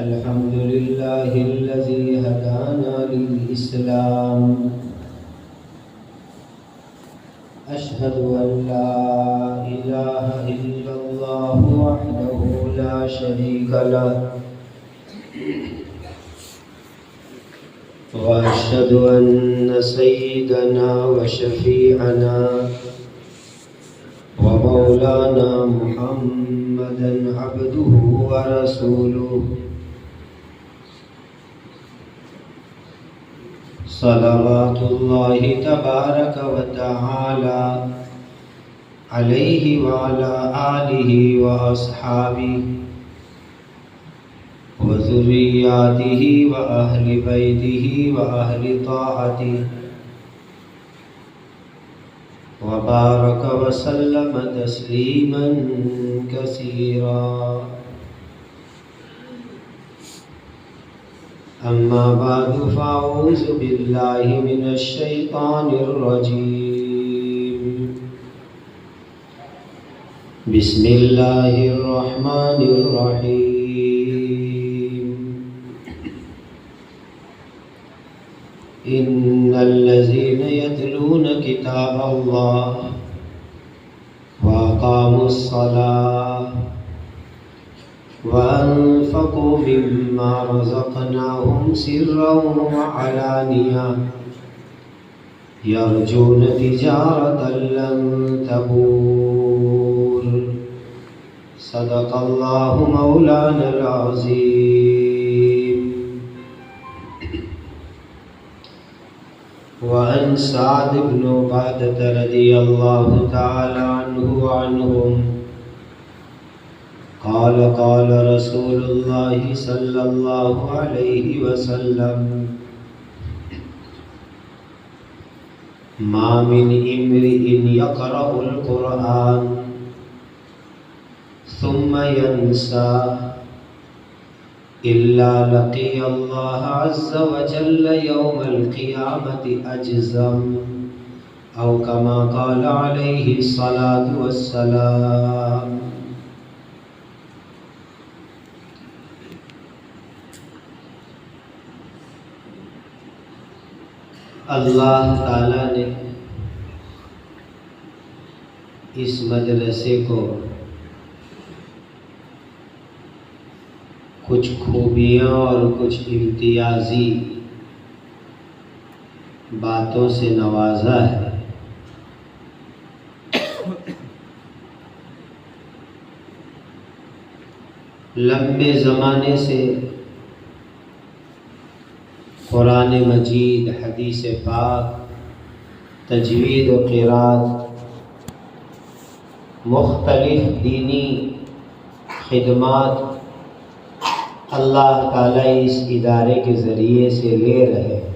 الحمد لله الذي هدانا للإسلام. أشهد أن لا إله إلا الله وحده لا شريك له، وأشهد أن سيدنا وشفيعنا ومولانا محمدا عبده ورسوله، صلوات الله تبارك وتعالى عليه وعلى آله وأصحابه وذرياته وأهل بيته وأهل طاعته، وبارك وسلم تسليما كثيرا. أما بعد فأعوذ بالله من الشيطان الرجيم. بسم الله الرحمن الرحيم. إن الذين يتلون كتاب الله وأقاموا الصلاة وأنفقوا مما رزقناهم سرا وعلانية يرجون تجارة لن تبور. صدق الله مولانا العظيم. وعن سعد بن عبادة رضي الله تعالى عنه وعنهم قال قال رسول الله صلى الله عليه وسلم: ما من امرئ يقرأ القرآن ثم ينسى إلا لقي الله عز وجل يوم القيامة أجزم، أو كما قال عليه الصلاة والسلام. اللہ تعالیٰ نے اس مدرسے کو کچھ خوبیاں اور کچھ امتیازی باتوں سے نوازا ہے. لمبے زمانے سے قرآن مجید، حدیث پاک، تجوید و قرات، مختلف دینی خدمات اللہ تعالیٰ اس ادارے کے ذریعے سے لے رہے ہیں.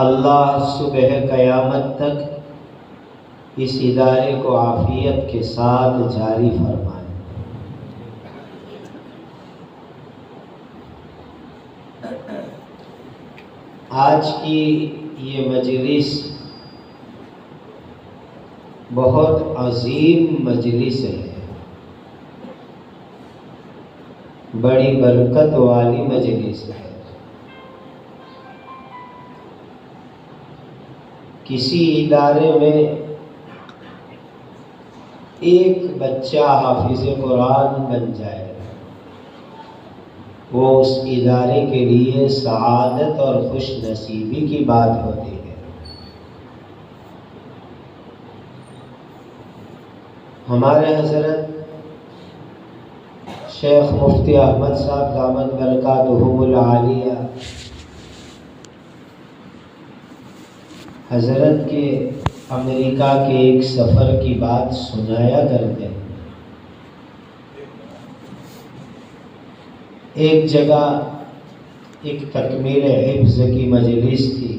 اللہ صبح قیامت تک اس ادارے کو عافیت کے ساتھ جاری فرمائے. آج کی یہ مجلس بہت عظیم مجلس ہے، بڑی برکت والی مجلس ہے. کسی ادارے میں ایک بچہ حافظ قرآن بن جائے، وہ اس ادارے کے لیے سعادت اور خوش نصیبی کی بات ہوتی ہے. ہمارے حضرت شیخ مفتی احمد صاحب دامت برکاتہم العالیہ حضرت کے امریکہ کے ایک سفر کی بات سنایا کرتے ہیں. ایک جگہ ایک تکمیل حفظ کی مجلس تھی.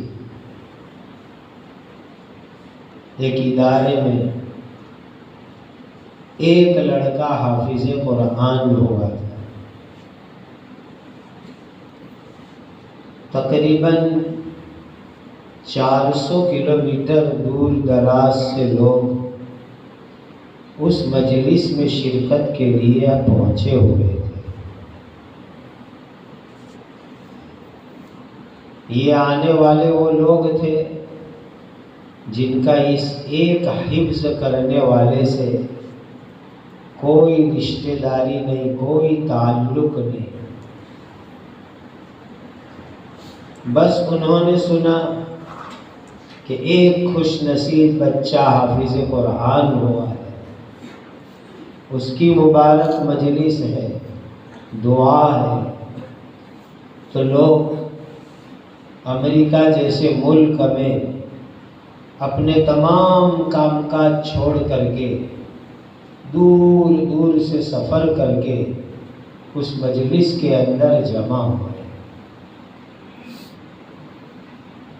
ایک ادارے میں ایک لڑکا حافظ قرآن ہوا تھا. تقریباً 400 کلومیٹر دور دراز سے لوگ اس مجلس میں شرکت کے لیے پہنچے ہوئے تھے۔ یہ آنے والے وہ لوگ تھے جن کا اس ایک حفظ کرنے والے سے کوئی رشتہ داری نہیں، کوئی تعلق نہیں۔ بس انہوں نے سنا کہ ایک خوش نصیب بچہ حافظ قرآن ہوا ہے، اس کی مبارک مجلس ہے، دعا ہے، تو لوگ امریکہ جیسے ملک میں اپنے تمام کام کاج چھوڑ کر کے دور دور سے سفر کر کے اس مجلس کے اندر جمع ہوئے،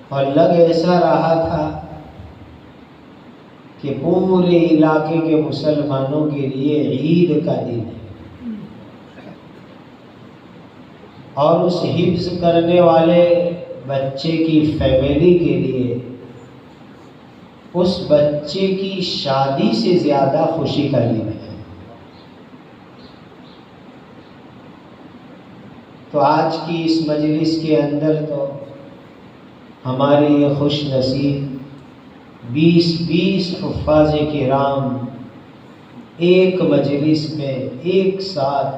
اور لگ ایسا رہا تھا کہ پورے علاقے کے مسلمانوں کے لیے عید کا دن ہے، اور اس حفظ کرنے والے بچے کی فیملی کے لیے اس بچے کی شادی سے زیادہ خوشی کا دن ہے۔ تو آج کی اس مجلس کے اندر تو ہمارے یہ خوش نصیب 20 حفاظ کرام ایک مجلس میں ایک ساتھ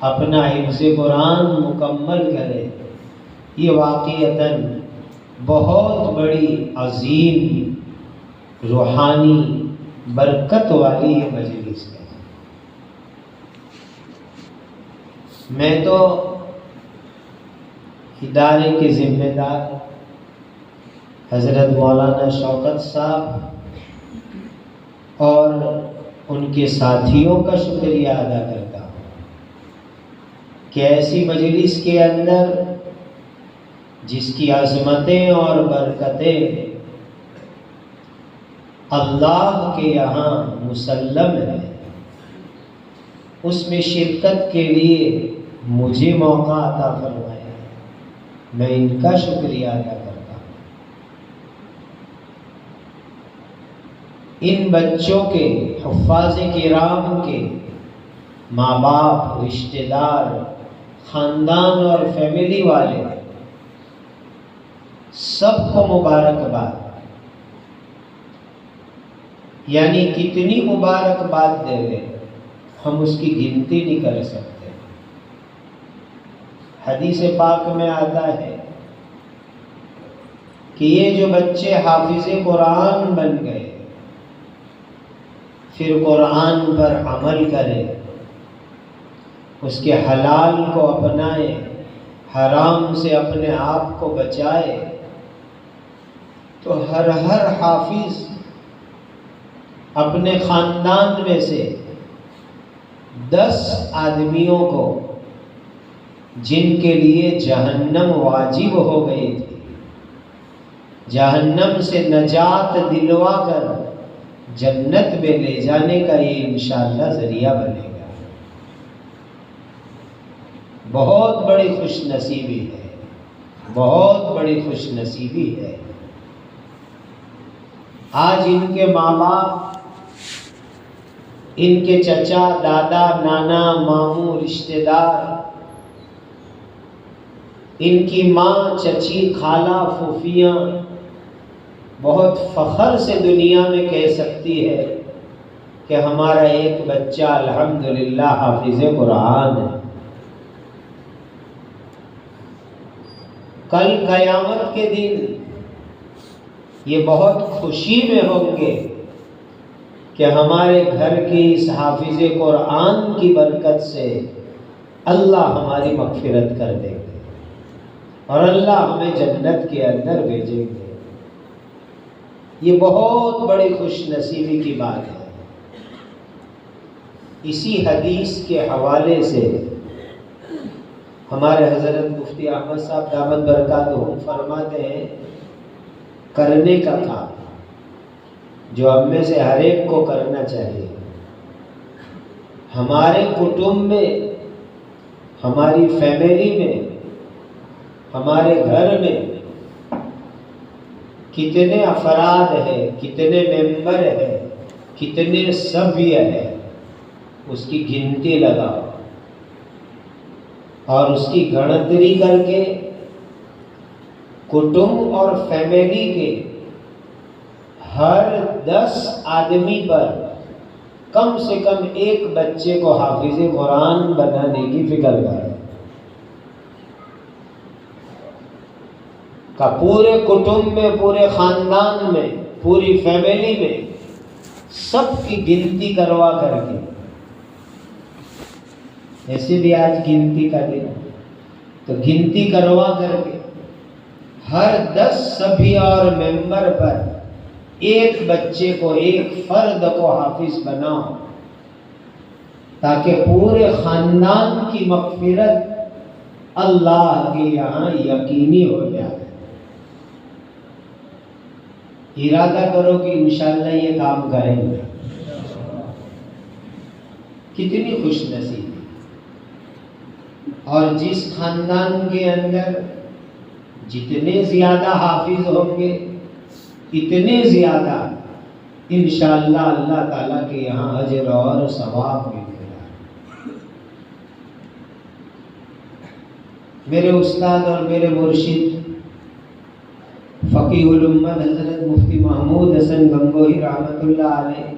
اپنا حفظ قرآن مکمل کرے، یہ واقعتاً بہت بڑی عظیم روحانی برکت والی یہ مجلس ہے۔ میں تو ادارے کے ذمہ دار حضرت مولانا شوکت صاحب اور ان کے ساتھیوں کا شکریہ ادا کرتا ہوں کہ ایسی مجلس کے اندر جس کی عظمتیں اور برکتیں اللہ کے یہاں مسلم ہے، اس میں شرکت کے لیے مجھے موقع عطا فرمایا، میں ان کا شکریہ ادا کرتا ہوں۔ ان بچوں کے، حفاظ کرام کے ماں باپ، رشتہ دار، خاندان اور فیملی والے سب کو مبارکباد، یعنی کتنی مبارکباد دے دیں ہم اس کی گنتی نہیں کر سکتے۔ حدیث پاک میں آتا ہے کہ یہ جو بچے حافظ قرآن بن گئے، پھر قرآن پر عمل کرے، اس کے حلال کو اپنائے، حرام سے اپنے آپ کو بچائے، تو ہر حافظ اپنے خاندان میں سے 10 آدمیوں کو جن کے لیے جہنم واجب ہو گئی تھی، جہنم سے نجات دلوا کر جنت میں لے جانے کا یہ انشاءاللہ ذریعہ بنے گا۔ بہت بڑی خوش نصیبی ہے، بہت بڑی خوش نصیبی ہے۔ آج ان کے ماں باپ، ان کے چچا، دادا، نانا، ماموں، رشتہ دار، ان کی ماں، چچی، خالہ، پھوپھیاں بہت فخر سے دنیا میں کہہ سکتی ہے کہ ہمارا ایک بچہ الحمدللہ حافظ قرآن ہے۔ کل قیامت کے دن یہ بہت خوشی میں ہوں گے کہ ہمارے گھر کی اس حافظ قرآن کی برکت سے اللہ ہماری مغفرت کر دیں گے اور اللہ ہمیں جنت کے اندر بھیجیں گے۔ یہ بہت بڑی خوش نصیبی کی بات ہے۔ اسی حدیث کے حوالے سے ہمارے حضرت مفتی احمد صاحب دامت برکاتہم فرماتے ہیں، کرنے کا کام جو ہم میں سے ہر ایک کو کرنا چاہیے، ہمارے کٹمب میں، ہماری فیملی میں، ہمارے گھر میں کتنے افراد ہیں، کتنے ممبر ہیں، کتنے سبھی ہے اس کی گنتی لگاؤ اور اس کی گنتری کر کے کٹمب اور فیملی کے ہر 10 آدمی پر کم سے کم ایک بچے کو حافظ قرآن بنانے کی فکر کرے کہ پورے کٹمب میں، پورے خاندان میں، پوری فیملی میں سب کی گنتی کروا کر کے، ایسے بھی آج گنتی کا دن، تو گنتی کروا کر کے ہر 10 سبھی اور ممبر پر ایک بچے کو، ایک فرد کو حافظ بناؤ تاکہ پورے خاندان کی مغفرت اللہ کے یہاں یقینی ہو جائے۔ ارادہ کرو کہ انشاءاللہ یہ کام کریں گے۔ کتنی خوش نصیبی، اور جس خاندان کے اندر جتنے زیادہ حافظ ہوں گے اتنے زیادہ انشاءاللہ اللہ تعالیٰ کے یہاں اجر اور ثواب ملے گا۔ میرے استاد اور میرے مرشد فقیہ الامت حضرت مفتی محمود حسن گنگوہی رحمۃ اللہ علیہ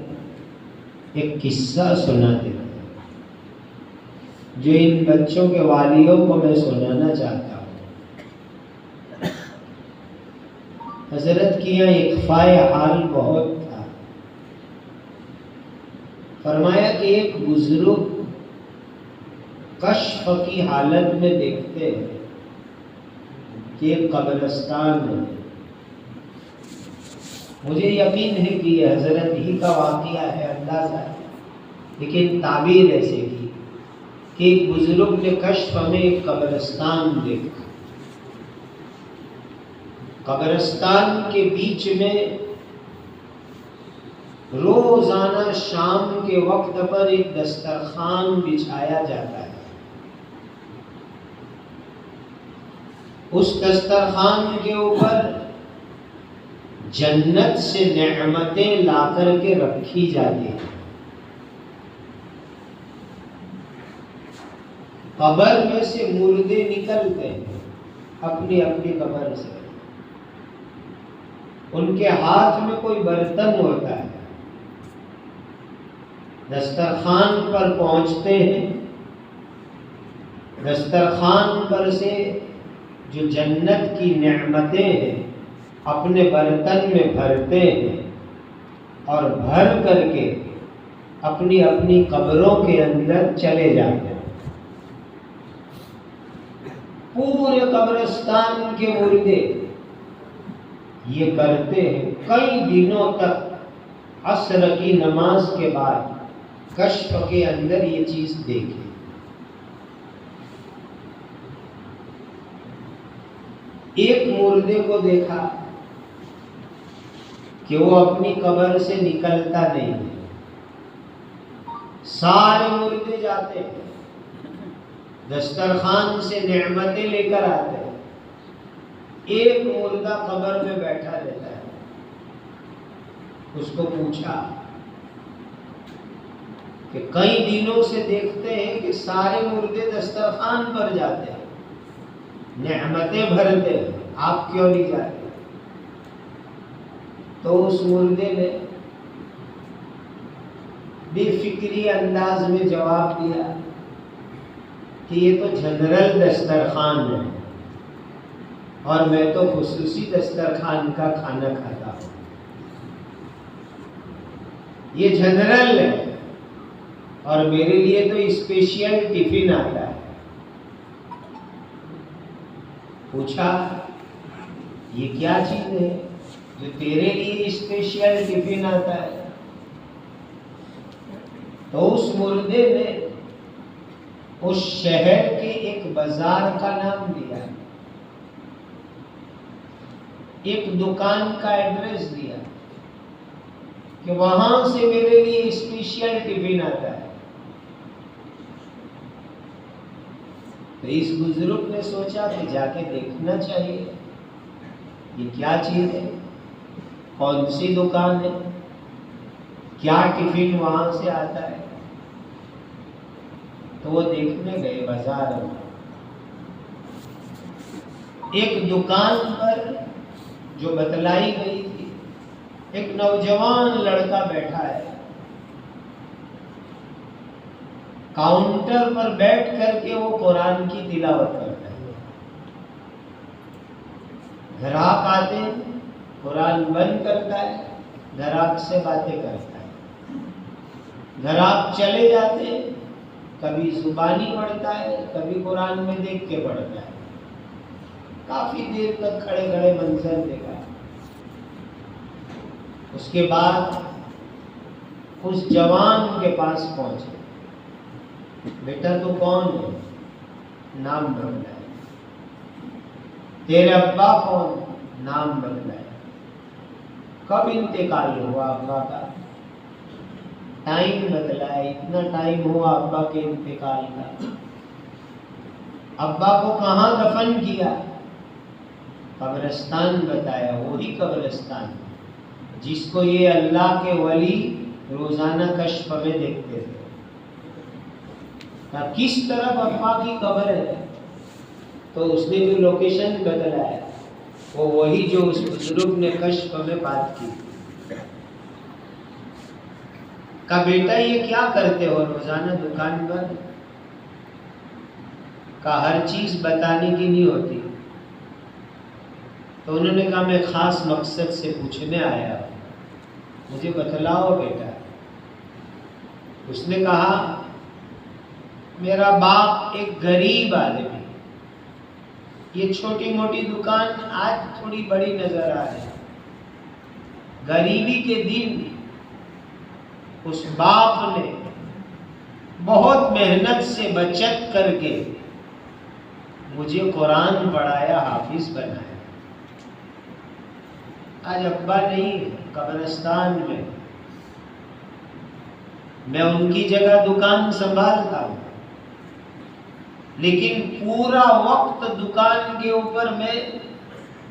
ایک قصہ سناتے ہیں جو ان بچوں کے والیوں کو میں سنانا چاہتا ہوں۔ حضرت کی یہاں اخفائے حال بہت تھا۔ فرمایا کہ ایک بزرگ کشف کی حالت میں دیکھتے ہیں کہ ایک قبرستان ہے۔ مجھے یقین ہے کہ یہ حضرت ہی کا واقعہ ہے، اندازہ ہے، لیکن تعبیر ایسے کی کہ ایک بزرگ نے کشف میں ایک قبرستان دیکھا۔ قبرستان کے بیچ میں روزانہ شام کے وقت پر ایک دسترخوان بچھایا جاتا ہے۔ اس دسترخوان کے اوپر جنت سے نعمتیں لا کر کے رکھی جاتی ہیں۔ قبر میں سے مردے نکلتے ہیں اپنی اپنی قبر سے، ان کے ہاتھ میں کوئی برتن ہوتا ہے، دسترخوان پر پہنچتے ہیں، دسترخوان پر سے جو جنت کی نعمتیں ہیں اپنے برتن میں بھرتے ہیں اور بھر کر کے اپنی اپنی قبروں کے اندر چلے جاتے ہیں۔ پورے قبرستان کے مردے یہ کرتے ہیں کئی دنوں تک۔ عصر کی نماز کے بعد کشف کے اندر یہ چیز دیکھی۔ ایک مردے کو دیکھا کہ وہ اپنی قبر سے نکلتا نہیں، سارے مردے جاتے ہیں، دسترخوان سے نعمتیں لے کر آتے ہیں، ایک مردہ قبر میں بیٹھا رہتا ہے۔ اس کو پوچھا کہ کئی دنوں سے دیکھتے ہیں کہ سارے مردے دسترخوان پر جاتے ہیں، نعمتیں بھرتے ہیں، آپ کیوں نہیں جاتے؟ تو اس مردے نے بے فکری انداز میں جواب دیا کہ یہ تو جنرل دسترخوان ہے اور میں تو خصوصی دسترخوان کا کھانا کھاتا ہوں، یہ جنرل ہے اور میرے لیے تو اسپیشل ٹفن آتا ہے۔ پوچھا یہ کیا چیز ہے جو تیرے لیے اسپیشل ٹفن آتا ہے؟ تو اس مردے نے اس شہر کے ایک بازار کا نام دیا، ایک دکان کا ایڈریس دیا کہ وہاں سے میرے لیے اسپیشل ٹفن آتا ہے۔ تو اس بزرگ نے سوچا کہ جا کے دیکھنا چاہیے یہ کیا چیز ہے، کون سی دکان ہے، کیا ٹفن وہاں سے آتا ہے؟ تو وہ دیکھنے گئے بازار میں، ایک دکان پر جو بتلائی گئی تھی، ایک نوجوان لڑکا بیٹھا ہے، کاؤنٹر پر بیٹھ کر کے وہ قرآن کی تلاوت کرتا ہے۔ گراہک آتے ہیں، قرآن بند کرتا ہے، گراہک سے باتیں کرتا ہے۔ گراہک چلے جاتے ہیں، کبھی زبانی پڑھتا ہے، کبھی قرآن میں دیکھ کے پڑھتا ہے۔ کافی دیر تک کھڑے کھڑے منظر دیکھا۔ اس کے بعد اس جوان کے پاس پہنچے، بیٹا تو کون ہے؟ نام بتلایا۔ تیرے ابا کون؟ نام بتلایا۔ کب انتقال ہوا ابا کا؟ ٹائم بتلایا، اتنا ٹائم ہوا ابا کے انتقال کا۔ ابا کو کہاں دفن کیا؟ قبرستان بتایا، وہی قبرستان جس کو یہ اللہ کے ولی روزانہ کشف میں دیکھتے تھے۔ کس طرف ابا کی قبر ہے؟ تو اس نے جو لوکیشن بتلایا وہ وہی جو اس بزرگ نے کشف میں بات کی۔ کہا بیٹا یہ کیا کرتے ہو روزانہ دکان پر؟ کہا ہر چیز بتانے کی نہیں ہوتی۔ تو انہوں نے کہا میں خاص مقصد سے پوچھنے آیا، مجھے بتلاؤ بیٹا۔ اس نے کہا میرا باپ ایک غریب آدمی، یہ چھوٹی موٹی دکان آج تھوڑی بڑی نظر آ رہی ہے۔ غریبی کے دن اس باپ نے بہت محنت سے بچت کر کے مجھے قرآن پڑھایا، حافظ بنایا۔ آج ابا نہیں، قبرستان میں ان کی جگہ دکان سنبھالتا ہوں، لیکن پورا وقت دکان کے اوپر میں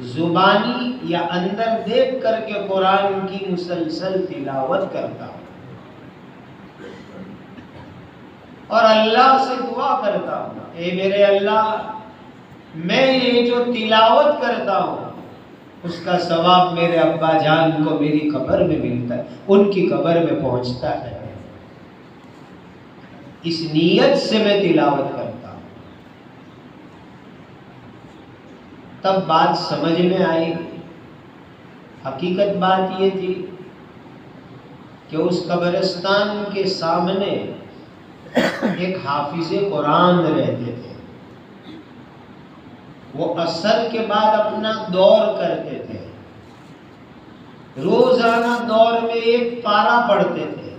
زبانی یا اندر دیکھ کر کے قرآن کی مسلسل تلاوت کرتا ہوں اور اللہ سے دعا کرتا ہوں، اے میرے اللہ، میں یہ جو تلاوت کرتا ہوں اس کا ثواب میرے ابا جان کو میری قبر میں ملتا ہے، ان کی قبر میں پہنچتا ہے۔ اس نیت سے میں تلاوت کرتا ہوں۔ تب بات سمجھ میں آئی۔ حقیقت بات یہ تھی کہ اس قبرستان کے سامنے ایک حافظ قرآن رہتے تھے۔ وہ عصر کے بعد اپنا دور کرتے تھے، روزانہ دور میں ایک پارہ پڑھتے تھے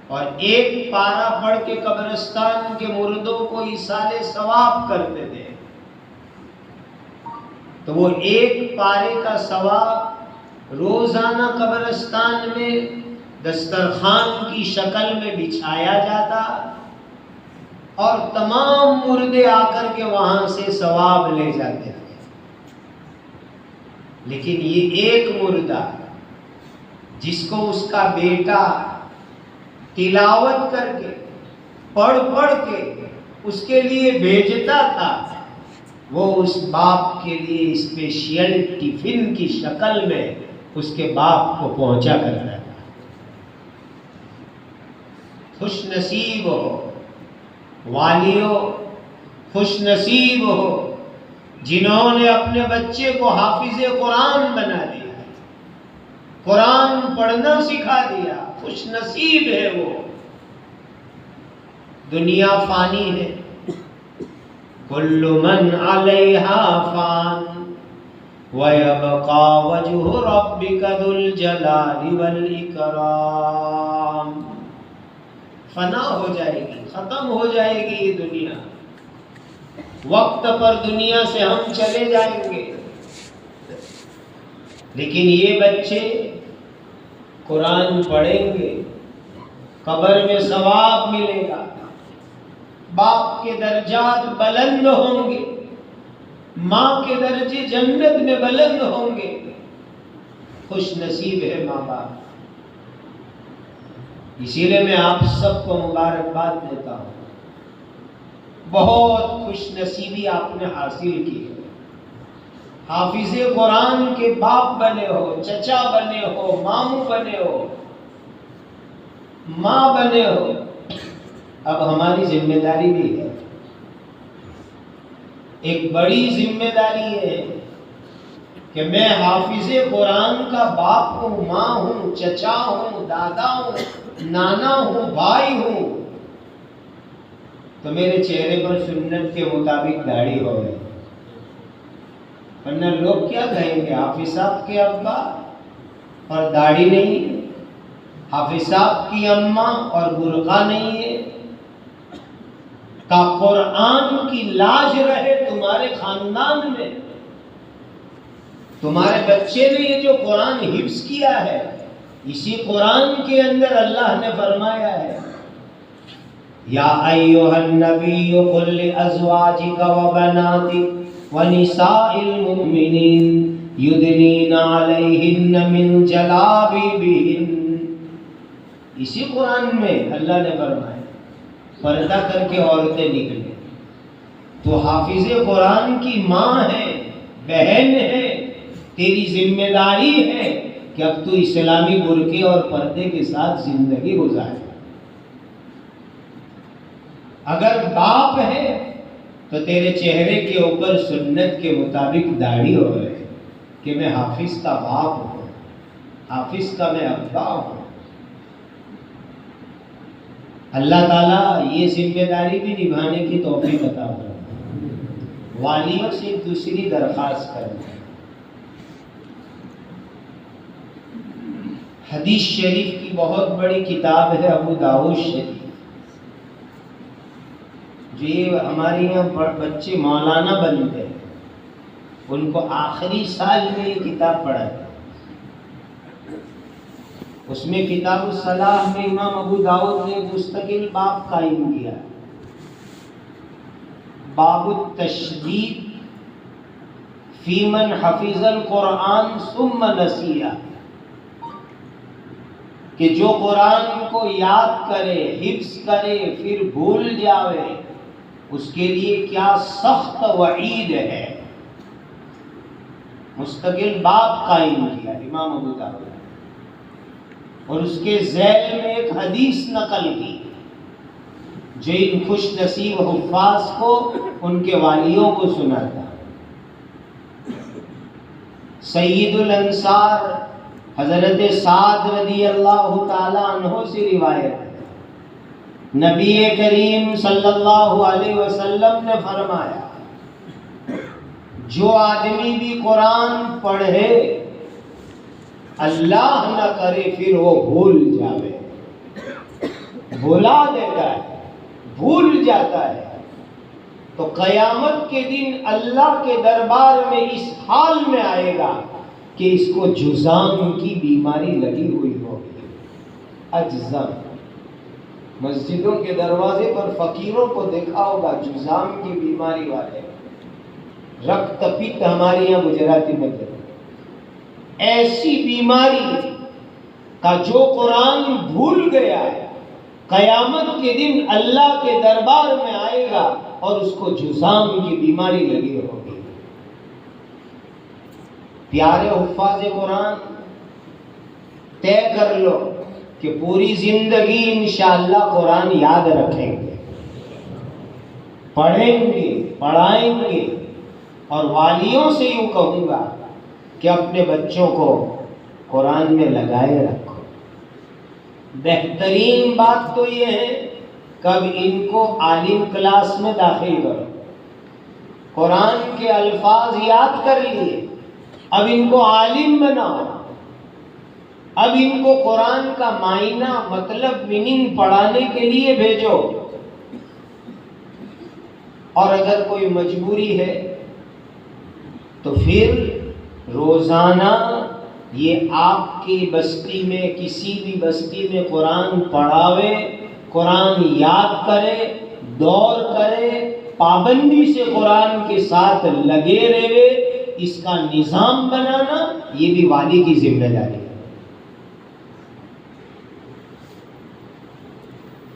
اور ایک پارہ پڑھ کے قبرستان کے مردوں کو ایصال ثواب کرتے تھے۔ تو وہ ایک پارے کا ثواب روزانہ قبرستان میں دسترخوان کی شکل میں بچھایا جاتا اور تمام مردے آ کر کے وہاں سے ثواب لے جاتے تھے۔ لیکن یہ ایک مردہ جس کو اس کا بیٹا تلاوت کر کے پڑھ کے اس کے لیے بھیجتا تھا، وہ اس باپ کے لیے اسپیشل ٹفن کی شکل میں اس کے باپ کو پہنچا کرتا تھا۔ خوش نصیب ہو والیو، خوش نصیب ہو جنہوں نے اپنے بچے کو حافظ قرآن بنا دیا، قرآن پڑھنا سکھا دیا۔ خوش نصیب ہے وہ۔ دنیا فانی ہے، کل من علیہا فان وَيَبْقَى وَجْهُ رَبِّكَ ذُو الْجَلَالِ وَالْإِكْرَامِ۔ فنا ہو جائے گی، ختم ہو جائے گی یہ دنیا، وقت پر دنیا سے ہم چلے جائیں گے، لیکن یہ بچے قرآن پڑھیں گے، قبر میں ثواب ملے گا، باپ کے درجات بلند ہوں گے، ماں کے درجے جنت میں بلند ہوں گے۔ خوش نصیب ہے ماں باپ۔ اسی لیے میں آپ سب کو مبارکباد دیتا ہوں، بہت خوش نصیبی آپ نے حاصل کی ہے۔ حافظ قرآن کے باپ بنے ہو، چچا بنے ہو، ماموں بنے ہو، ماں بنے ہو، اب ہماری ذمہ داری بھی ہے، ایک بڑی ذمہ داری ہے کہ میں حافظ قرآن کا باپ ہوں، ماں ہوں، چچا ہوں، دادا ہوں، نانا ہوں، بھائی ہوں، تو میرے چہرے پر سنت کے مطابق داڑھی ہو گئی، ورنہ لوگ کیا کہیں گے، حافظ صاحب کے ابا اور داڑھی نہیں ہے، حافظ صاحب کی اماں اور برقع نہیں ہے، کا قرآن کی لاج رہے تمہارے خاندان میں، تمہارے بچے نے یہ جو قرآن حفظ کیا ہے، اسی قرآن کے اندر اللہ نے فرمایا ہے، یا ایھا النبی قل لازواجک وبناتک ونساء المؤمنین یدنین علیہن من جلابیبہن، اسی قرآن میں اللہ نے فرمایا پردہ کر کے عورتیں نکلیں، تو حافظ قرآن کی ماں ہے، بہن ہے، تیری ذمہ داری ہے کہ اب تو اسلامی برقعے اور پردے کے ساتھ زندگی گزارے۔ اگر باپ ہے تو تیرے چہرے کے اوپر سنت کے مطابق داڑھی ہو رہے کہ میں حافظ کا باپ ہوں، حافظ کا میں ابا ہوں۔ اللہ تعالیٰ یہ ذمہ داری بھی نبھانے کی توفیق عطا فرمائے۔ والیوں سے ایک دوسری درخواست کریں، حدیث شریف کی بہت بڑی کتاب ہے ابو داؤد شریف، جو یہ ہمارے یہاں بچے مولانا بنتے ہیں ان کو آخری سال میں یہ کتاب پڑھاتے ہیں، اس میں کتاب الصلاح میں امام ابو داؤد نے مستقل باب قائم کیا، باب التشدید فی من حفظ القرآن ثم نسیہ، کہ جو قرآن کو یاد کرے، حفظ کرے، پھر بھول جاوے، اس کے لیے کیا سخت وعید ہے، مستقل باب قائم کیا امام ابو داؤد، اور اس کے ذیل میں ایک حدیث نقل کی جو ان خوش نصیب حفاظ کو ان کے والیوں کو سناتا۔ سید الانصار حضرت سعد رضی اللہ تعالی عنہ سے روایت ہے، نبی کریم صلی اللہ علیہ وسلم نے فرمایا، جو آدمی بھی قرآن پڑھے اللہ نہ کرے پھر وہ بھول جاوے، بھلا دیتا ہے، بھول جاتا ہے، تو قیامت کے دن اللہ کے دربار میں اس حال میں آئے گا کہ اس کو جذام کی بیماری لگی ہوئی ہوگی، اجزم۔ مسجدوں کے دروازے پر فقیروں کو دیکھا ہوگا جذام کی بیماری والے، رکت پت ہمارے یہاں گجراتی میں کہتے ہیں، ایسی بیماری کا جو قرآن بھول گیا ہے قیامت کے دن اللہ کے دربار میں آئے گا اور اس کو جذام کی بیماری لگی ہوگی۔ پیارے حفاظ قرآن، طے کر لو کہ پوری زندگی انشاءاللہ قرآن یاد رکھیں گے، پڑھیں گے، پڑھائیں گے، اور والیوں سے یوں کہوں گا کہ اپنے بچوں کو قرآن میں لگائے رکھو۔ بہترین بات تو یہ ہے کہ اب ان کو عالم کلاس میں داخل کرو، قرآن کے الفاظ یاد کر لیے، اب ان کو عالم بناؤ، اب ان کو قرآن کا معنی مطلب میننگ پڑھانے کے لیے بھیجو، اور اگر کوئی مجبوری ہے تو پھر روزانہ یہ آپ کی بستی میں کسی بھی بستی میں قرآن پڑھاوے، قرآن یاد کرے، دور کرے، پابندی سے قرآن کے ساتھ لگے رہے، اس کا نظام بنانا یہ بھی والی کی ذمہ داری ہے۔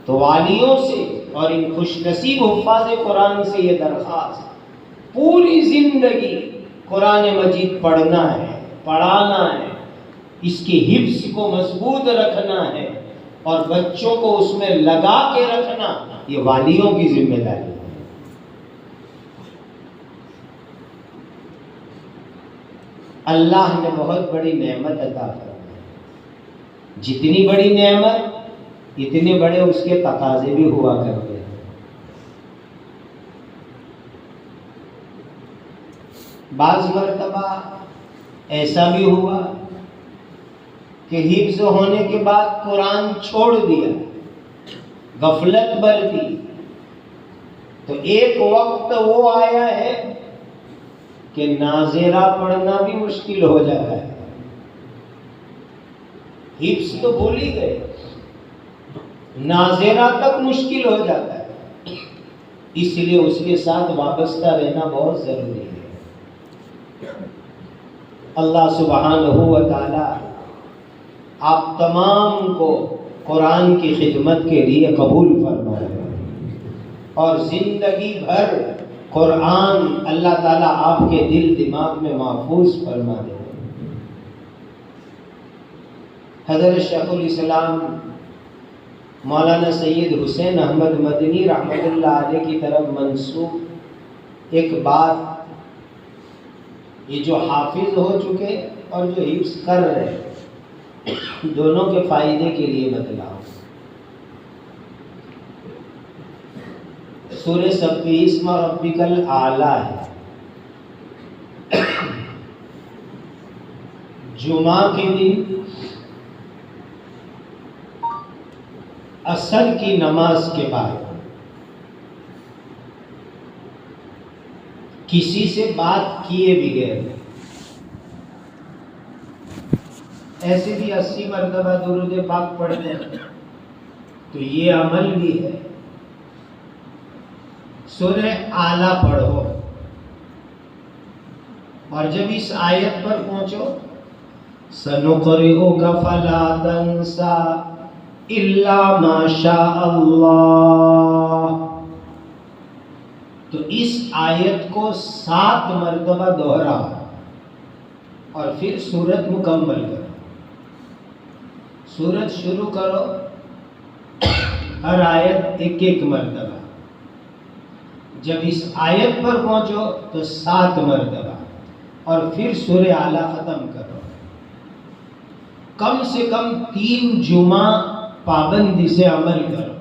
تو والیوں سے اور ان خوش نصیب حفاظ قرآن سے یہ درخواست، پوری زندگی قرآن مجید پڑھنا ہے، پڑھانا ہے، اس کی حفظ کو مضبوط رکھنا ہے اور بچوں کو اس میں لگا کے رکھنا، یہ والیوں کی ذمہ داری ہے۔ اللہ نے بہت بڑی نعمت عطا فرمائی، جتنی بڑی نعمت اتنے بڑے اس کے تقاضے بھی ہوا کرتے ہیں۔ بعض مرتبہ ایسا بھی ہوا کہ حفظ ہونے کے بعد قرآن چھوڑ دیا، غفلت برتی، تو ایک وقت وہ آیا ہے کہ ناظرہ پڑھنا بھی مشکل ہو جاتا ہے۔ حفظ تو بھول ہی گئے، ناظرہ تک مشکل ہو جاتا ہے، اس لیے اس کے ساتھ وابستہ رہنا بہت ضروری ہے۔ اللہ سبحانہ و تعالی آپ تمام کو قرآن کی خدمت کے لیے قبول فرمائے اور زندگی بھر قرآن اللہ تعالیٰ آپ کے دل دماغ میں محفوظ فرما دے۔ حضرت شیخ الاسلام مولانا سید حسین احمد مدنی رحمۃ اللہ علیہ کی طرف منسوب ایک بات، یہ جو حافظ ہو چکے اور جو حفظ کر رہے دونوں کے فائدے کے لیے بتلاؤ۔ سورہ سبح اسم ربک الاعلیٰ ہے، جمعہ کے دن عصر کی نماز کے بعد کسی سے بات کیے بغیر ایسے بھی 80 مرتبہ درود پاک پڑھتے ہیں، تو یہ عمل بھی ہے۔ سورہ اعلیٰ پڑھو اور جب اس آیت پر پہنچو سَنُقْرِئُكَ فَلَا تَنْسَى إِلَّا مَا شَاءَ اللَّهُ، تو اس آیت کو 7 مرتبہ دہراؤ اور پھر سورت مکمل کرو۔ سورت شروع کرو، ہر آیت ایک ایک مرتبہ، جب اس آیت پر پہنچو تو 7 مرتبہ اور پھر سورہ اعلیٰ ختم کرو۔ کم سے کم 3 جمعہ پابندی سے عمل کرو،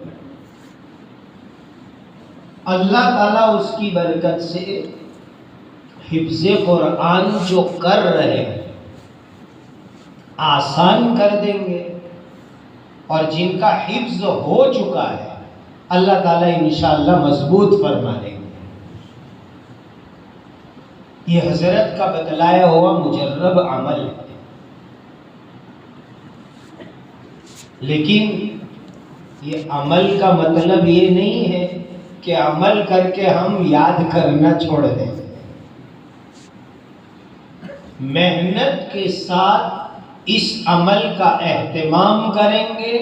اللہ تعالیٰ اس کی برکت سے حفظ قرآن جو کر رہے ہیں آسان کر دیں گے، اور جن کا حفظ ہو چکا ہے اللہ تعالیٰ انشاءاللہ مضبوط فرما دیں گے۔ یہ حضرت کا بتلایا ہوا مجرب عمل ہے، لیکن یہ عمل کا مطلب یہ نہیں ہے کہ عمل کر کے ہم یاد کرنا چھوڑ دیں۔ محنت کے ساتھ اس عمل کا اہتمام کریں گے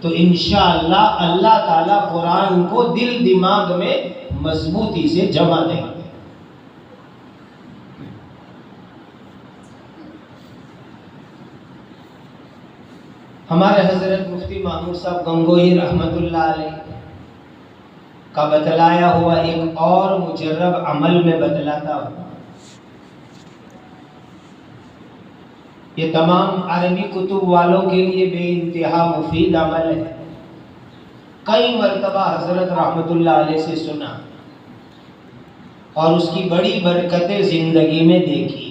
تو انشاءاللہ اللہ تعالیٰ قرآن کو دل دماغ میں مضبوطی سے جمع دیں گے۔ ہمارے حضرت مفتی محمود صاحب گنگوہی رحمۃ اللہ علیہ کا بتلایا ہوا ایک اور مجرب عمل میں بتلاتا ہوں۔ یہ تمام عربی کتب والوں کے لیے بے انتہا مفید عمل ہے، کئی مرتبہ حضرت رحمۃ اللہ علیہ سے سنا اور اس کی بڑی برکتیں زندگی میں دیکھی،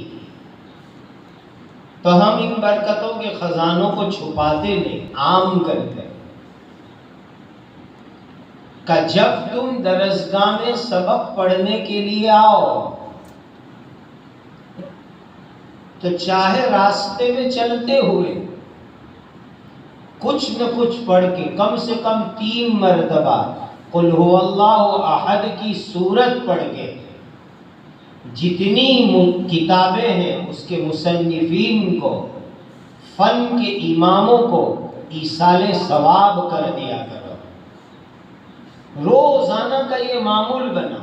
تو ہم ان برکتوں کے خزانوں کو چھپاتے نہیں، عام کرتے کہ جب تم درسگاہ میں سبق پڑھنے کے لیے آؤ تو چاہے راستے میں چلتے ہوئے کچھ نہ کچھ پڑھ کے کم سے کم 3 مرتبہ قل هو اللہ احد کی سورت پڑھ کے جتنی کتابیں ہیں اس کے مصنفین کو، فن کے اماموں کو ایصال ثواب کر دیا کرو۔ روزانہ کا یہ معمول بنا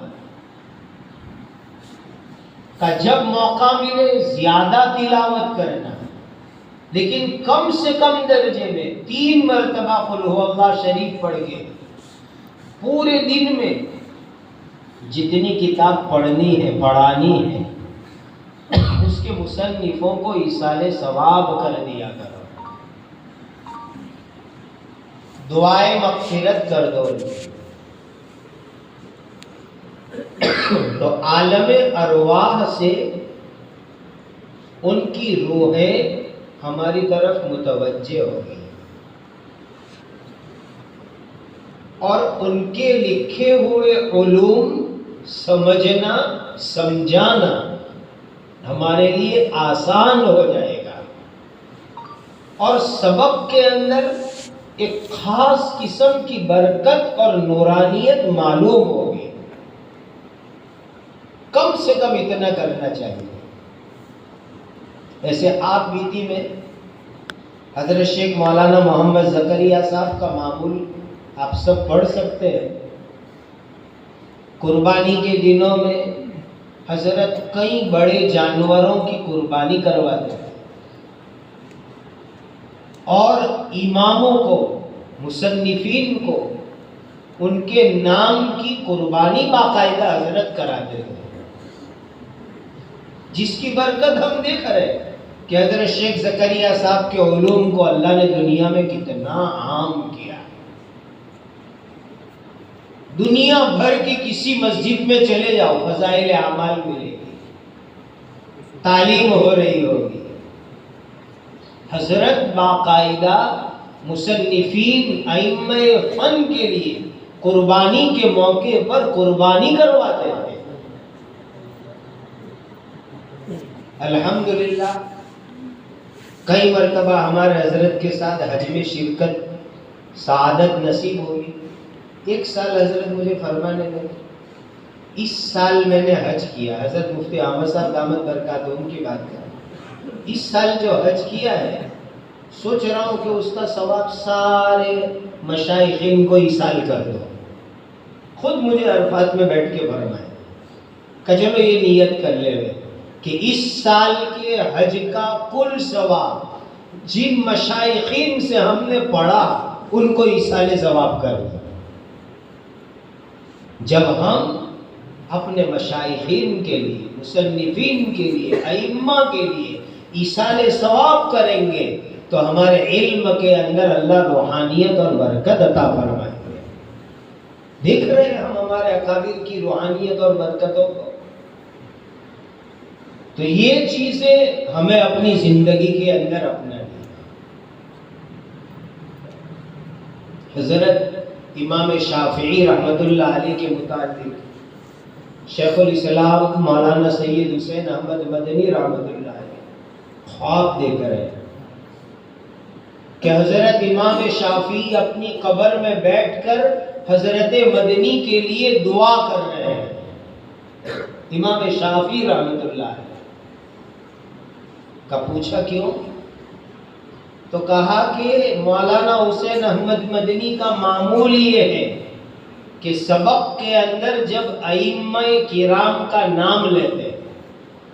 کہ جب موقع ملے زیادہ تلاوت کرنا، لیکن کم سے کم درجے میں 3 مرتبہ قل هو اللہ شریف پڑھ کے پورے دن میں جتنی کتاب پڑھنی ہے پڑھانی ہے اس کے مصنفوں کو ایصال ثواب کر دیا کرو، دعائے مغفرت کر دو۔ تو عالم ارواح سے ان کی روحیں ہماری طرف متوجہ ہو گئی اور ان کے لکھے ہوئے علوم سمجھنا سمجھانا ہمارے لیے آسان ہو جائے گا، اور سبق کے اندر ایک خاص قسم کی برکت اور نورانیت معلوم ہوگی۔ کم سے کم اتنا کرنا چاہیے۔ ایسے آپ بیتی میں حضرت شیخ مولانا محمد زکریا صاحب کا معمول آپ سب پڑھ سکتے ہیں۔ قربانی کے دنوں میں حضرت کئی بڑے جانوروں کی قربانی کرواتے ہیں اور اماموں کو، مصنفین کو ان کے نام کی قربانی باقاعدہ حضرت کراتے ہیں، جس کی برکت ہم دیکھ رہے ہیں کہ حضرت شیخ زکریا صاحب کے علوم کو اللہ نے دنیا میں کتنا عام کیا۔ دنیا بھر کی کسی مسجد میں چلے جاؤ فضائل اعمال ملے گی، تعلیم ہو رہی ہوگی۔ حضرت باقاعدہ مصنفین ائمہ فن کے لیے قربانی کے موقع پر قربانی کرواتے تھے۔ الحمدللہ کئی مرتبہ ہمارے حضرت کے ساتھ حج میں شرکت سعادت نصیب ہوئی۔ ایک سال حضرت مجھے فرمانے لگے، اس سال میں نے حج کیا، حضرت مفتی احمد صاحب دامت برکاتہم کی بات کر، اس سال جو حج کیا ہے سوچ رہا ہوں کہ اس کا ثواب سارے مشائخین کو ایصال کر دو۔ خود مجھے عرفات میں بیٹھ کے فرمائے کہ چلو یہ نیت کر لے کہ اس سال کے حج کا کل ثواب جن مشائخین سے ہم نے پڑھا ان کو ایصال ثواب کر دو۔ جب ہم اپنے مشائخین کے لیے، مصنفین کے لیے، ائمہ کے لیے ایصال ثواب کریں گے تو ہمارے علم کے اندر اللہ روحانیت اور برکت عطا فرمائیں گے۔ دیکھ رہے ہیں ہم ہمارے اکابر کی روحانیت اور برکتوں کو۔ تو یہ چیزیں ہمیں اپنی زندگی کے اندر اپنانی۔ حضرت امام شافعی رحمۃ اللہ علیہ کے متعلق شیخ الاسلام مولانا سید حسین احمد مدنی رحمۃ اللہ علیہ خواب دیکھ رہے ہیں کہ حضرت امام شافعی اپنی قبر میں بیٹھ کر حضرت مدنی کے لیے دعا کر رہے ہیں۔ امام شافعی رحمۃ اللہ علیہ کا پوچھا کیوں؟ تو کہا کہ مولانا حسین احمد مدنی کا معمول یہ ہے کہ سبق کے اندر جب ائمہ کرام کا نام لیتے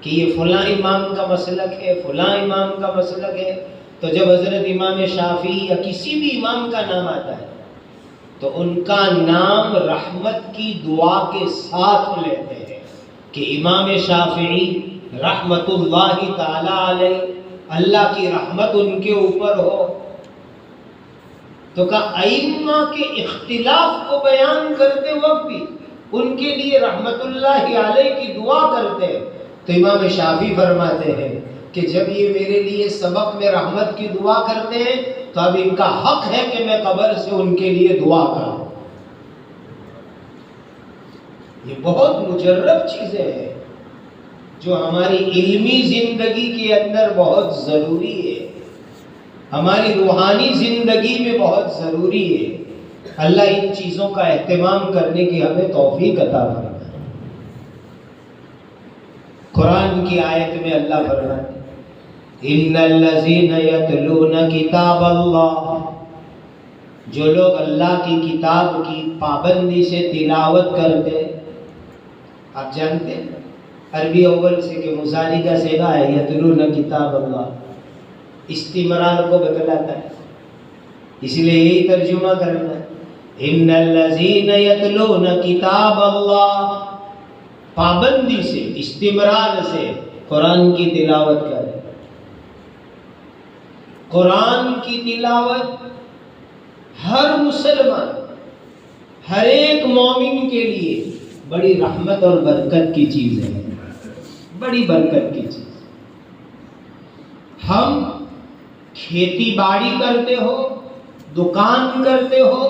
کہ یہ فلاں امام کا مسلک ہے، فلاں امام کا مسلک ہے، تو جب حضرت امام شافعی یا کسی بھی امام کا نام آتا ہے تو ان کا نام رحمت کی دعا کے ساتھ لیتے ہیں کہ امام شافعی رحمت اللہ تعالی علیہ، اللہ کی رحمت ان کے اوپر ہو۔ تو کہا ائمہ کے اختلاف کو بیان کرتے وقت بھی ان کے لیے رحمت اللہ علیہ کی دعا کرتے ہیں۔ تو امام شافعی فرماتے ہیں کہ جب یہ میرے لیے سبق میں رحمت کی دعا کرتے ہیں تو اب ان کا حق ہے کہ میں قبر سے ان کے لیے دعا کروں۔ یہ بہت مجرب چیزیں ہیں جو ہماری علمی زندگی کے اندر بہت ضروری ہے، ہماری روحانی زندگی میں بہت ضروری ہے۔ اللہ ان چیزوں کا اہتمام کرنے کی ہمیں توفیق عطا فرمائے۔ قرآن کی آیت میں اللہ فرماتے ان الذین یتلون کتاب اللہ جو لوگ اللہ کی کتاب کی پابندی سے تلاوت کرتے، آپ جانتے ہیں عربی اول سے کہ مضارع کا صیغہ ہے یتلون کتاب اللہ، استمرار کو بتلاتا ہے، اس لیے یہی ترجمہ کرنا ہے ان الذین یتلون کتاب اللہ، پابندی سے استمرار سے قرآن کی تلاوت کریں۔ قرآن کی تلاوت ہر مسلمان، ہر ایک مومن کے لیے بڑی رحمت اور برکت کی چیز ہے، بڑی برکت کی چیز۔ ہم کھیتی باڑی کرتے ہو، دکان کرتے ہو،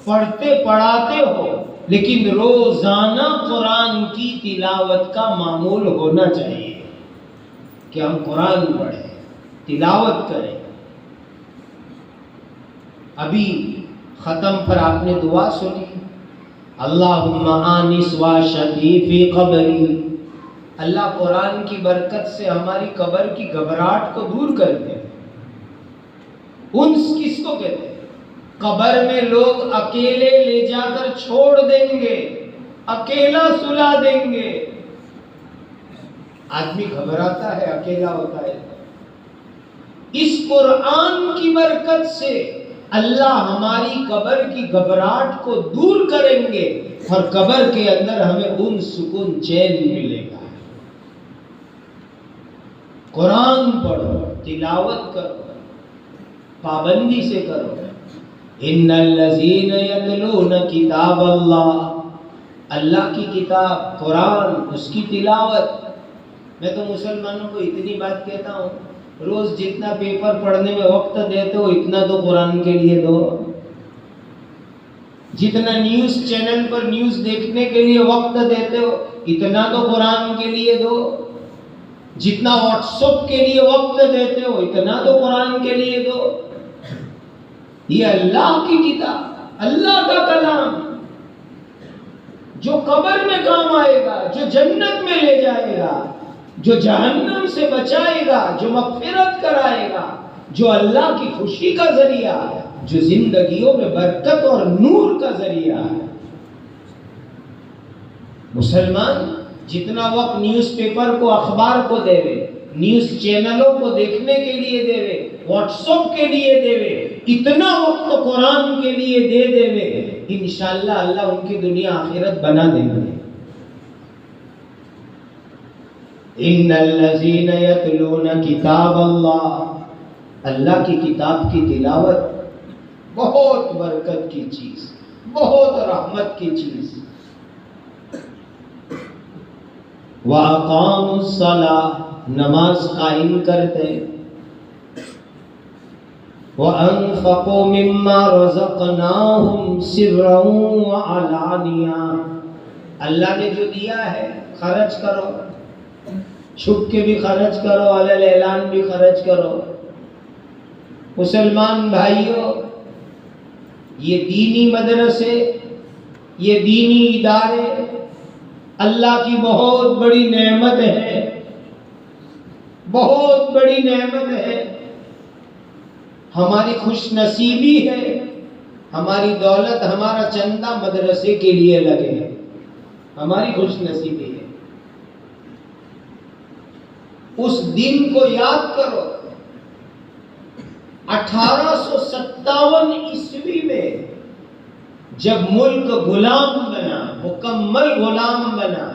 پڑھتے پڑھاتے ہو، لیکن روزانہ قرآن کی تلاوت کا معمول ہونا چاہیے کہ ہم قرآن پڑھیں، تلاوت کریں۔ ابھی ختم پر آپ نے دعا سنی، اللہم آنس واشفی فی قبری، اللہ قرآن کی برکت سے ہماری قبر کی گھبراہٹ کو دور کر دے۔ انس کس کو کہتے ہیں؟ قبر میں لوگ اکیلے لے جا کر چھوڑ دیں گے، اکیلا سلا دیں گے، آدمی گھبراتا ہے، اکیلا ہوتا ہے۔ اس قرآن کی برکت سے اللہ ہماری قبر کی گھبراہٹ کو دور کریں گے اور قبر کے اندر ہمیں سکون چین ملے گا۔ قرآن پڑھو، تلاوت کرو، پابندی سے کرو۔ ان الذین یتلون کتاب اللہ، اللہ کی کتاب قرآن، اس کی تلاوت۔ میں تو مسلمانوں کو اتنی بات کہتا ہوں، روز جتنا پیپر پڑھنے میں وقت دیتے ہو اتنا تو قرآن کے لیے دو، جتنا نیوز چینل پر نیوز دیکھنے کے لیے وقت دیتے ہو اتنا تو قرآن کے لیے دو، جتنا واٹس ایپ کے لیے وقت دیتے ہو اتنا تو قرآن کے لیے دو۔ یہ اللہ کی کتاب، اللہ کا کلام، جو قبر میں کام آئے گا، جو جنت میں لے جائے گا، جو جہنم سے بچائے گا، جو مغفرت کرائے گا، جو اللہ کی خوشی کا ذریعہ ہے، جو زندگیوں میں برکت اور نور کا ذریعہ ہے۔ مسلمان جتنا وقت نیوز پیپر کو، اخبار کو دے وے، نیوز چینلوں کو دیکھنے کے لیے دے وے، واٹس ایپ کے لیے دے وے، اتنا وقت قرآن کے لیے دے دے وے، انشاءاللہ اللہ ان کی دنیا آخرت بنا دیں گے۔ ان الذین یتلون کتاب اللہ، اللہ کی کتاب کی تلاوت بہت برکت کی چیز، بہت رحمت کی چیز۔ وَأَقَامُوا الصَّلَاةَ، نماز قائم کرتے، وَأَنفَقُوا مِمَّا رَزَقْنَاهُمْ سِرًّا وَعَلَانِيَةً، اللہ نے جو دیا ہے خرچ کرو، چھپ کے بھی خرچ کرو، علی اعلان بھی خرچ کرو۔ مسلمان بھائیوں، یہ دینی مدرسے، یہ دینی ادارے اللہ کی بہت بڑی نعمت ہے، بہت بڑی نعمت ہے، ہماری خوش نصیبی ہے، ہماری دولت، ہمارا چندہ مدرسے کے لیے لگے، ہماری خوش نصیبی ہے۔ اس دن کو یاد کرو، 1857 عیسوی میں جب ملک غلام بنا، مکمل غلام بنا،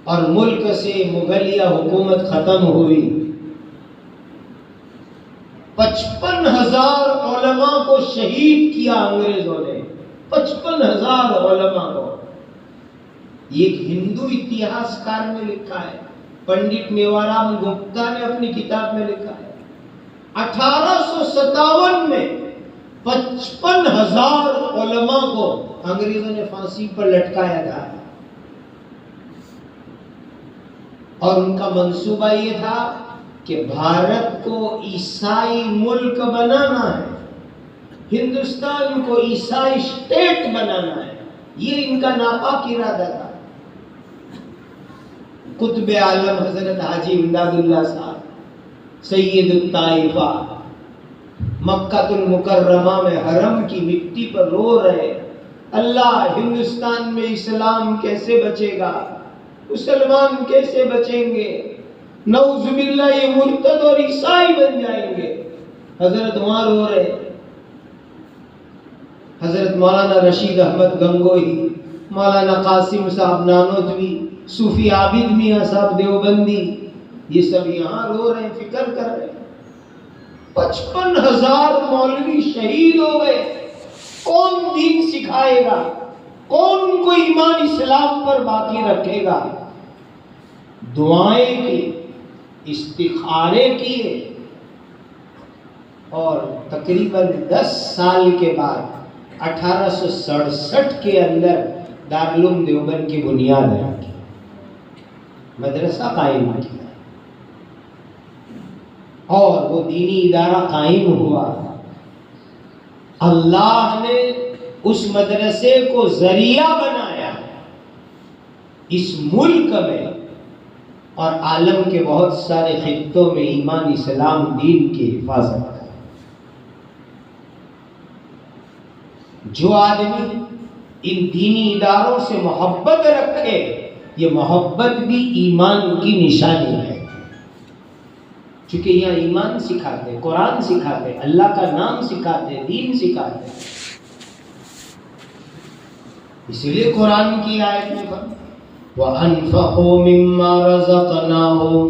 اور ملک سے مغلیہ حکومت ختم ہوئی، 55,000 علماء کو شہید کیا انگریزوں نے، 55,000 علماء کو۔ یہ ایک ہندو اتہاسکار نے لکھا ہے، پنڈت میوارام گپتا نے اپنی کتاب میں لکھا ہے۔ 1857 میں 55,000 علماء کو انگریزوں نے پھانسی پر لٹکایا تھا، اور ان کا منصوبہ یہ تھا کہ بھارت کو عیسائی ملک بنانا ہے، ہندوستان کو عیسائی اسٹیٹ بنانا ہے، یہ ان کا ناپاک ارادہ تھا۔ قطب عالم حضرت حاجی امداد اللہ صاحب، سید الطائفہ، مکہ المکرمہ میں حرم کی مٹی پر رو رہے، اللہ ہندوستان میں اسلام کیسے بچے گا، مسلمان کیسے بچیں گے، نعوذ باللہ یہ مرتد اور عیسائی بن جائیں گے۔ حضرت وہاں رو رہے، حضرت مولانا رشید احمد گنگوہی، مولانا قاسم صاحب نانوتوی، صوفی عابد میاں صاحب دیوبندی، یہ سب یہاں رو رہے ہیں، فکر کر رہے ہیں۔ 55,000 مولوی شہید ہو گئے، کون دین سکھائے گا، کون کو ایمان اسلام پر باقی رکھے گا؟ دعائیں کی، استخارے کیے، اور تقریباً 10 سال کے بعد 1867 کے اندر دارالعلوم دیوبند کی بنیاد رکھی، مدرسہ قائم کیا، اور وہ دینی ادارہ قائم ہوا۔ اللہ نے اس مدرسے کو ذریعہ بنایا اس ملک میں اور عالم کے بہت سارے خطوں میں ایمان اسلام دین کی حفاظت کا۔ جو آدمی ان دینی اداروں سے محبت رکھے، یہ محبت بھی ایمان کی نشانی ہے، چونکہ یہاں ایمان سکھاتے، قرآن سکھاتے، اللہ کا نام سکھاتے، دین سکھاتے۔ اس لیے قرآن کی آیت میں وَأَنفَقُوا مِمَّا رَزَقْنَاهُمْ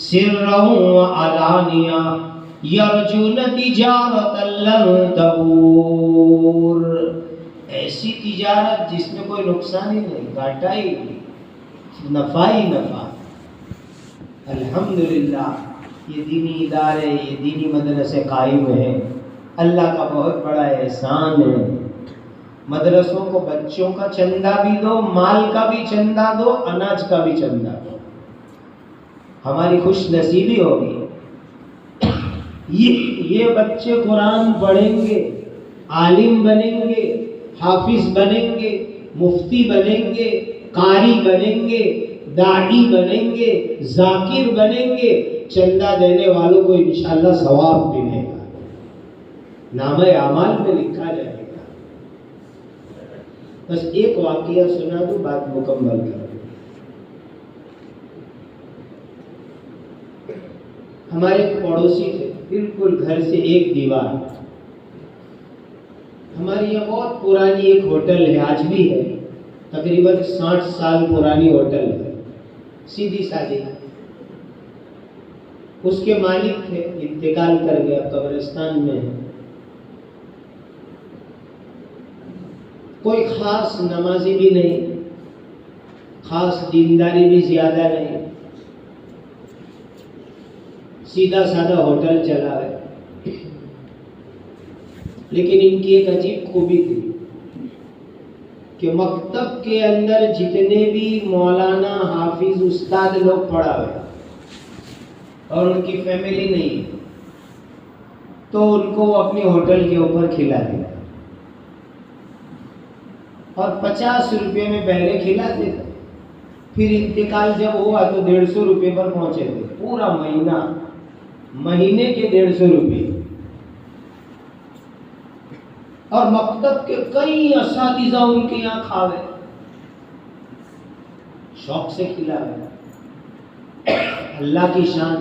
سِرًّا وَعَلَانِيَةً يَرْجُونَ تِجَارَةً لَّن تَبُورَ، ایسی تجارت جس میں کوئی نقصان ہی نہیں، گھاٹا ہی نہیں، نفع ہی نفع۔ الحمدللہ یہ دینی ادارے، یہ دینی مدرسے قائم ہیں، اللہ کا بہت بڑا احسان ہے۔ مدرسوں کو بچوں کا چندہ بھی دو، مال کا بھی چندہ دو، اناج کا بھی چندہ دو، ہماری خوش نصیبی ہوگی۔ یہ بچے قرآن پڑھیں گے، عالم بنیں گے، حافظ بنیں گے، مفتی بنیں گے، قاری بنیں گے، داعی بنیں گے، ذاکر بنیں گے، چندہ دینے والوں کو انشاءاللہ ثواب ملے گا، نامہ اعمال میں لکھا جائے گا۔ بس ایک واقعہ سنا دو، بات مکمل کر دو۔ ہمارے پڑوسی تھے، بالکل گھر سے ایک دیوار، ہماری یہاں بہت پرانی ایک ہوٹل ہے، آج بھی ہے، تقریباً 60 سال پرانی ہوٹل ہے، سیدھی سادی۔ اس کے مالک تھے، انتقال کر گیا، قبرستان میں ہے۔ کوئی خاص نمازی بھی نہیں، خاص دینداری بھی زیادہ نہیں، سیدھا سادہ ہوٹل چلا ہے۔ لیکن ان کی ایک عجیب خوبی تھی کہ مکتب کے اندر جتنے بھی مولانا، حافظ، استاد لوگ پڑھا ہوئے اور ان کی فیملی نہیں، تو ان کو وہ اپنی ہوٹل کے اوپر کھلا دیا، اور 50 روپے میں پہلے کھلاتے تھے، پھر انتقال جب ہوا تو 150 روپے پر پہنچے تھے، پورا مہینے کے 150 روپے۔ اور مکتب کے کئی اساتذہ ان کے یہاں کھا گئے، شوق سے کھلا گیا۔ اللہ کی شان،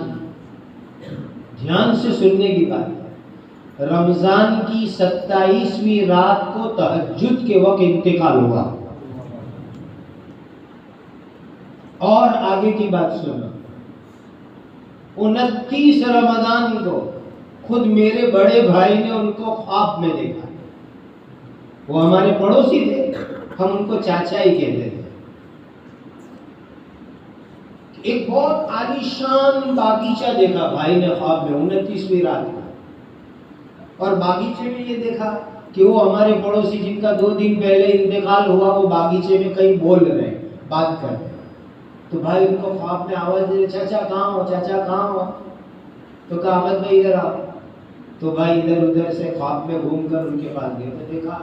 دھیان سے سننے کی بات ہے۔ رمضان کی 27ویں رات کو تہجد کے وقت انتقال ہوا، اور آگے کی بات سنو، 29 رمضان کو خود میرے بڑے بھائی نے ان کو خواب میں دیکھا۔ وہ ہمارے پڑوسی تھے، ہم ان کو چاچا ہی کہتے تھے۔ ایک بہت عالیشان باغیچہ دیکھا بھائی نے خواب میں 29ویں رات کو، اور باغیچے میں یہ دیکھا کہ وہ ہمارے پڑوسی جن کا 2 دن پہلے انتقال ہوا، وہ باغیچے میں کہیں بول رہے ہیں، بات کر رہے ہیں۔ تو بھائی ان کو خواب میں آواز دے، چاچا کہاں ہو، چاچا کہاں ہو؟ تو کہا احمد بھائی ادھر آؤ۔ تو بھائی ادھر ادھر سے خواب میں گھوم کر ان کے پاس گئے تو دیکھا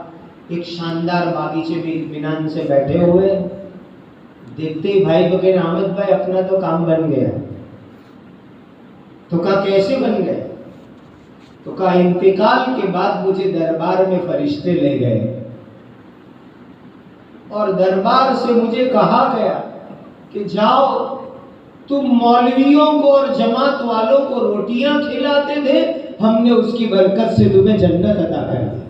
ایک شاندار باغیچے میں اطمینان سے بیٹھے ہوئے۔ دیکھتے ہی بھائی کو کہنا احمد بھائی اپنا تو کام بن گیا۔ تو کہا کیسے بن گئے؟ تو کہا انتقال کے بعد مجھے دربار میں فرشتے لے گئے اور دربار سے مجھے کہا گیا کہ جاؤ، تم مولویوں کو اور جماعت والوں کو روٹیاں کھلاتے تھے، ہم نے اس کی برکت سے تمہیں جنت عطا کر دی۔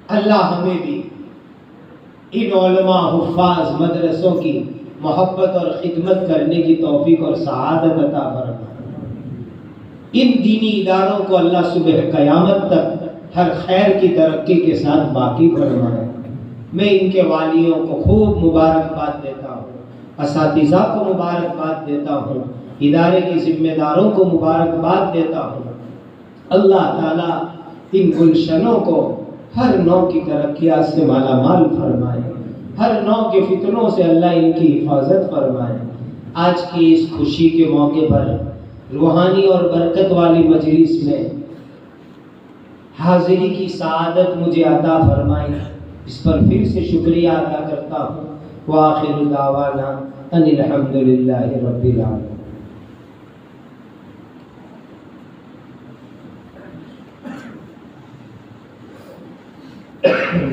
اللہ ہمیں بھی ان علماء حفاظ مدرسوں کی محبت اور خدمت کرنے کی توفیق اور سعادت عطا فرمائے۔ ان دینی اداروں کو اللہ صبح قیامت تک ہر خیر کی ترقی کے ساتھ باقی فرمائے۔ میں ان کے والیوں کو خوب مبارکباد دیتا ہوں، اساتذہ کو مبارکباد دیتا ہوں، ادارے کے ذمہ داروں کو مبارکباد دیتا ہوں۔ اللہ تعالیٰ ان گلشنوں کو ہر نوع کی ترقیات سے مالا مال فرمائے، ہر نوع کے فتنوں سے اللہ ان کی حفاظت فرمائے۔ آج کی اس خوشی کے موقع پر روحانی اور برکت والی مجلس میں حاضری کی سعادت مجھے عطا فرمائی، اس پر پھر سے شکریہ ادا کرتا ہوں۔ وآخر دعوانا ان الحمد للہ رب العالمین۔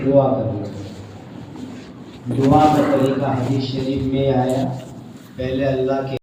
دعا کریں۔ دعا کا طریقہ حدیث شریف میں آیا، پہلے اللہ کے